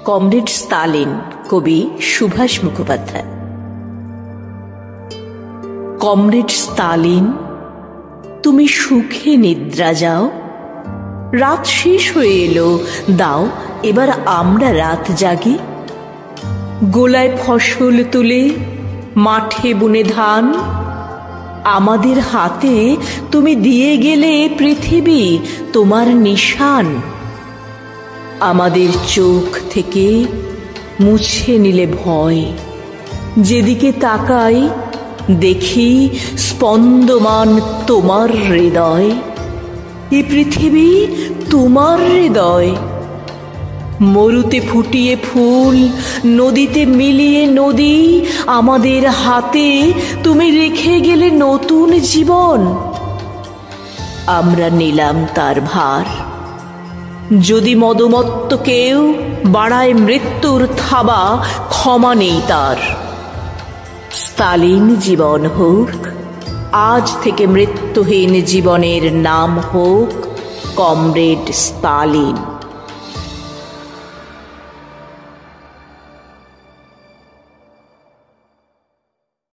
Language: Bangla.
কমরেড স্তালিন, কবি সুভাষ মুখোপাধ্যায়। কমরেড স্তালিন, তুমি সুখে নিদ্রা যাও, রাত শেষ হয়ে এলো, দাও এবার আমরা রাত জাগি। গোলায় ফসল তুলে মাঠে বুনে ধান, আমাদের হাতে তুমি দিয়ে গেলে পৃথিবী তোমার নিশান। আমাদের চোখ থেকে মুছে নিলে ভয়, যেদিকে তাকাই দেখি স্পন্দমান তোমার হৃদয়। এ পৃথিবী তোমার হৃদয়। মরুতে ফুটিয়ে ফুল, নদীতে মিলিয়ে নদী, আমাদের হাতে তুমি রেখে গেলে নতুন জীবন। আমরা নিলাম তার ভার। যদি মদমত্ত কেউ বাড়ায় মৃত্যুর থাবা, ক্ষমা নেই তার। স্তালিন জীবন হোক, আজ থেকে মৃত্যুহীন জীবনের নাম হোক কমরেড স্তালিন।